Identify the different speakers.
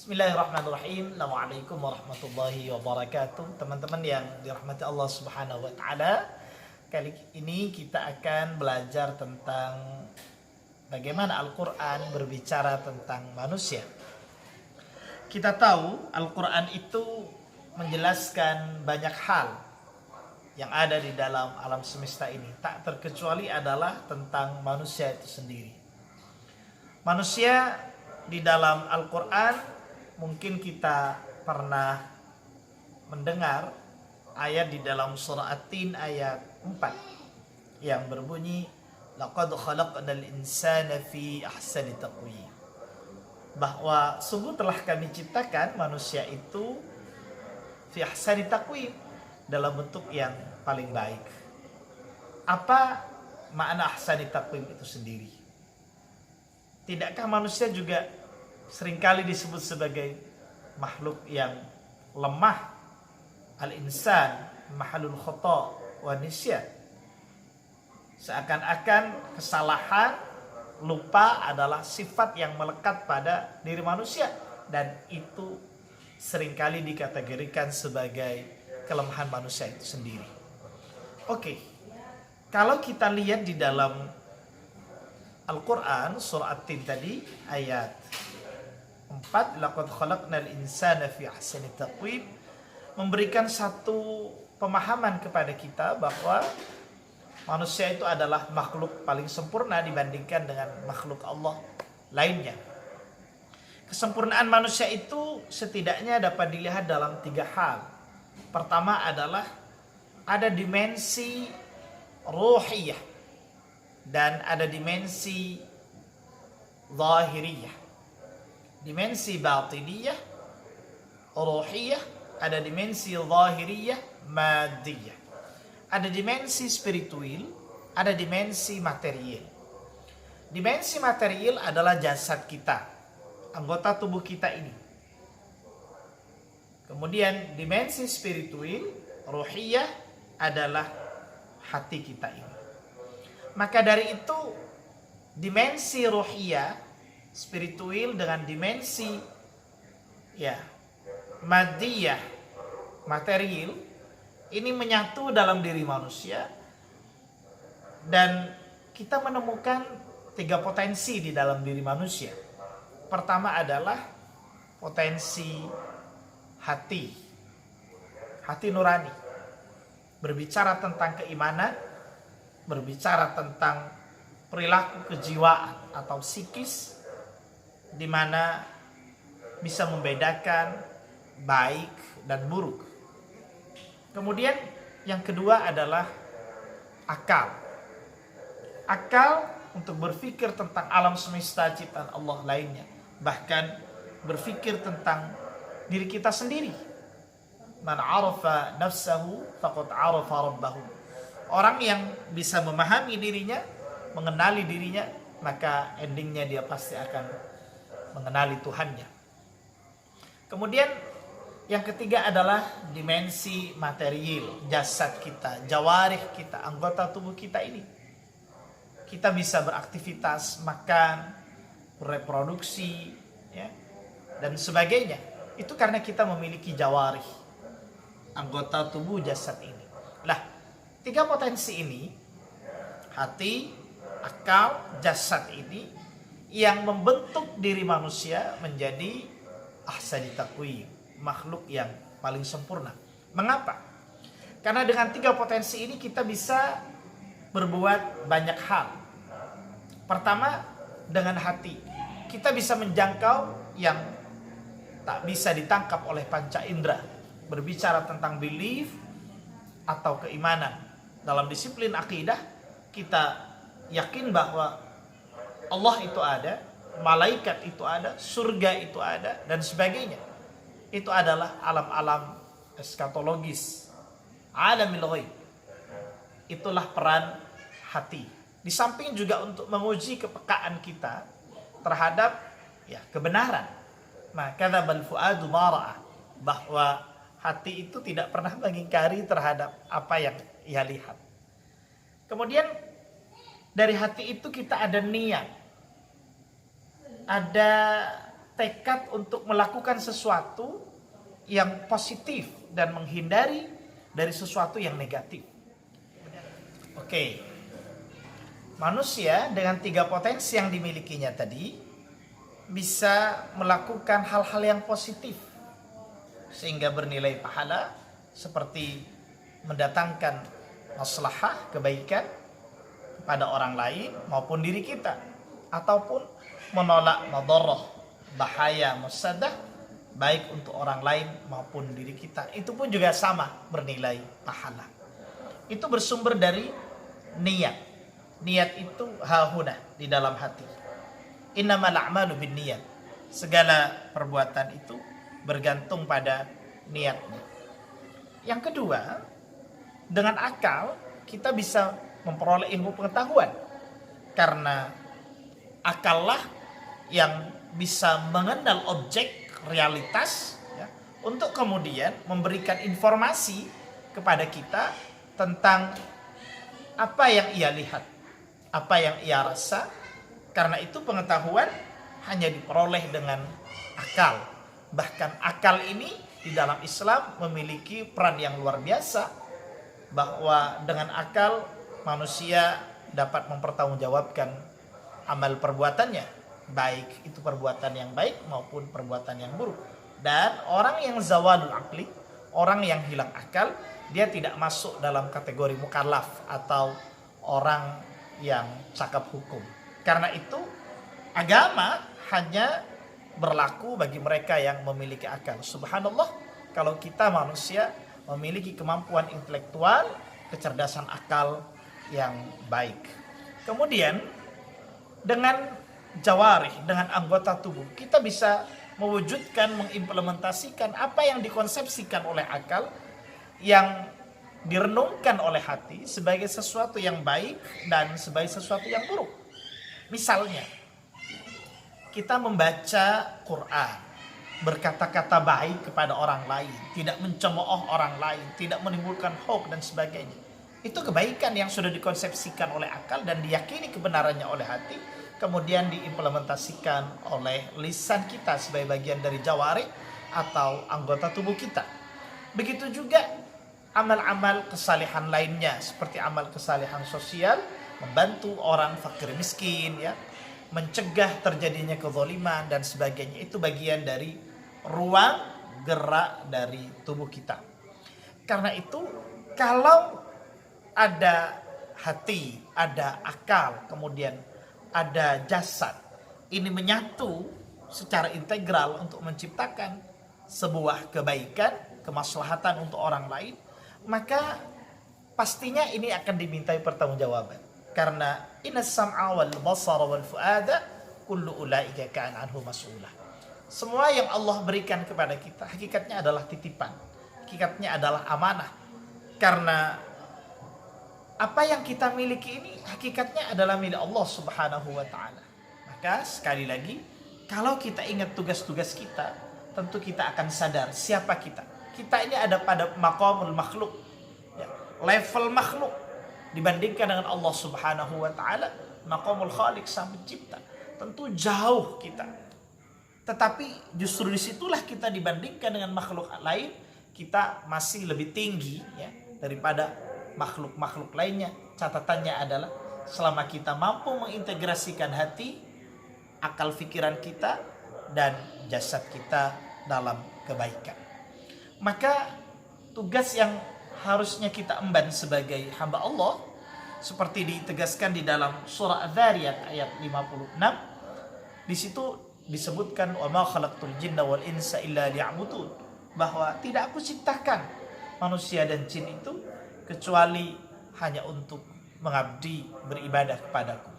Speaker 1: Bismillahirrahmanirrahim. Assalamualaikum warahmatullahi wabarakatuh. Teman-teman yang dirahmati Allah Subhanahu wa taala, kali ini kita akan belajar tentang bagaimana Al-Qur'an berbicara tentang manusia. Kita tahu Al-Qur'an itu menjelaskan banyak hal yang ada di dalam alam semesta ini, tak terkecuali adalah tentang manusia itu sendiri. Manusia di dalam Al-Qur'an, mungkin kita pernah mendengar ayat di dalam surah At-Tin ayat 4 yang berbunyi laqad khalaqnal insana fi ahsani taqwim, bahwa sungguh telah kami ciptakan manusia itu fi ahsani taqwim, dalam bentuk yang paling baik. Apa makna ahsani taqwim itu sendiri? Tidakkah manusia juga seringkali disebut sebagai makhluk yang lemah? Al-insan mahalul khata wa nisyan. Seakan-akan kesalahan, lupa adalah sifat yang melekat pada diri manusia, dan itu seringkali dikategorikan sebagai kelemahan manusia itu sendiri. Oke. Kalau kita lihat di dalam Al-Quran surah At-Tin tadi ayat 4, laqad khalaqnal insana fi ahsani taqwim, memberikan satu pemahaman kepada kita bahwa manusia itu adalah makhluk paling sempurna dibandingkan dengan makhluk Allah lainnya. Kesempurnaan manusia itu setidaknya dapat dilihat dalam 3 hal. Pertama adalah ada dimensi ruhiyah dan ada dimensi zahiriyah. Dimensi batiniyah, ruhiyah, ada dimensi zahiriyah, madiyah. Ada dimensi spiritual, ada dimensi material. Dimensi material adalah jasad kita, anggota tubuh kita ini. Kemudian dimensi spiritual, ruhiyah, adalah hati kita ini. Maka dari itu dimensi ruhiyah, spiritual, dengan dimensi madiyah, material, ini menyatu dalam diri manusia, dan kita menemukan 3 potensi di dalam diri manusia. Pertama adalah potensi hati nurani, berbicara tentang keimanan, berbicara tentang perilaku kejiwaan atau psikis, di mana bisa membedakan baik dan buruk. Kemudian yang kedua adalah akal. Akal untuk berpikir tentang alam semesta ciptaan Allah lainnya, bahkan berpikir tentang diri kita sendiri. Man arafa nafsahu faqad arafa rabbahu. Orang yang bisa memahami dirinya, mengenali dirinya, maka endingnya dia pasti akan mengenali Tuhannya. Kemudian yang ketiga adalah dimensi material, jasad kita, jawarih kita, anggota tubuh kita ini. Kita bisa beraktivitas, makan, reproduksi, dan sebagainya. Itu karena kita memiliki jawarih, anggota tubuh jasad ini. 3 potensi ini, hati, akal, jasad ini, yang membentuk diri manusia menjadi ahsani taqwim, makhluk yang paling sempurna. Mengapa? Karena dengan 3 potensi ini kita bisa berbuat banyak hal. Pertama, dengan hati kita bisa menjangkau yang tak bisa ditangkap oleh panca indera. Berbicara tentang belief atau keimanan. Dalam disiplin akidah, kita yakin bahwa Allah itu ada, malaikat itu ada, surga itu ada, dan sebagainya. Itu adalah alam-alam eskatologis, alamil ghaib. Itulah peran hati. Di samping juga untuk menguji kepekaan kita terhadap kebenaran. Maka dzabal fuadu ma ra'a, bahwa hati itu tidak pernah mengingkari terhadap apa yang ia lihat. Kemudian dari hati itu kita ada niat, ada tekad untuk melakukan sesuatu yang positif dan menghindari dari sesuatu yang negatif. Oke. Manusia dengan 3 potensi yang dimilikinya tadi bisa melakukan hal-hal yang positif sehingga bernilai pahala, seperti mendatangkan maslahah, kebaikan kepada orang lain maupun diri kita, ataupun menolak madarrah, bahaya, mufsadah baik untuk orang lain maupun diri kita. Itu pun juga sama bernilai pahala. Itu bersumber dari niat. Niat itu hahuna, di dalam hati. Innamal a'malu binniyat. Segala perbuatan itu bergantung pada niatnya. Yang kedua, dengan akal kita bisa memperoleh ilmu pengetahuan. Karena akallah yang bisa mengenal objek realitas, ya, untuk kemudian memberikan informasi kepada kita tentang apa yang ia lihat, apa yang ia rasa. Karena itu pengetahuan hanya diperoleh dengan akal. Bahkan akal ini di dalam Islam memiliki peran yang luar biasa, bahwa dengan akal manusia dapat mempertanggungjawabkan amal perbuatannya, baik itu perbuatan yang baik maupun perbuatan yang buruk. Dan orang yang zawalul akli, orang yang hilang akal, dia tidak masuk dalam kategori mukallaf atau orang yang cakap hukum. Karena itu agama hanya berlaku bagi mereka yang memiliki akal. Subhanallah, kalau kita manusia memiliki kemampuan intelektual, kecerdasan akal yang baik. Kemudian dengan jawarih, dengan anggota tubuh, kita bisa mewujudkan, mengimplementasikan apa yang dikonsepsikan oleh akal, yang direnungkan oleh hati sebagai sesuatu yang baik dan sebagai sesuatu yang buruk. Misalnya, kita membaca Quran, berkata-kata baik kepada orang lain, tidak mencemooh orang lain, tidak menimbulkan hoax dan sebagainya. Itu kebaikan yang sudah dikonsepsikan oleh akal dan diyakini kebenarannya oleh hati, kemudian diimplementasikan oleh lisan kita sebagai bagian dari jawarih atau anggota tubuh kita. Begitu juga amal-amal kesalehan lainnya, seperti amal kesalehan sosial, membantu orang fakir miskin, ya, mencegah terjadinya kezaliman dan sebagainya. Itu bagian dari ruang gerak dari tubuh kita. Karena itu, kalau ada hati, ada akal, kemudian ada jasad, ini menyatu secara integral untuk menciptakan sebuah kebaikan, kemaslahatan untuk orang lain, maka pastinya ini akan dimintai pertanggungjawaban. Karena inna sam'a wal basara wal fuada kullu ulaika kana anhu mas'ula. Semua yang Allah berikan kepada kita hakikatnya adalah titipan, hakikatnya adalah amanah. Karena apa yang kita miliki ini hakikatnya adalah milik Allah Subhanahu wa taala. Maka sekali lagi, kalau kita ingat tugas-tugas kita, tentu kita akan sadar siapa kita. Kita ini ada pada maqamul makhluk, ya, level makhluk dibandingkan dengan Allah Subhanahu wa taala, maqamul khaliq, sang pencipta. Tentu jauh kita. Tetapi justru disitulah kita dibandingkan dengan makhluk lain, kita masih lebih tinggi, ya, daripada makhluk-makhluk lainnya. Catatannya adalah selama kita mampu mengintegrasikan hati, akal pikiran kita, dan jasad kita dalam kebaikan, maka tugas yang harusnya kita emban sebagai hamba Allah, seperti ditegaskan di dalam surah Adz-Dzariyat ayat 56, di situ disebutkan wa ma khalaqtul jinna wal insa illa liya'budun, bahwa tidak aku ciptakan manusia dan jin itu kecuali hanya untuk mengabdi, beribadah kepadaku.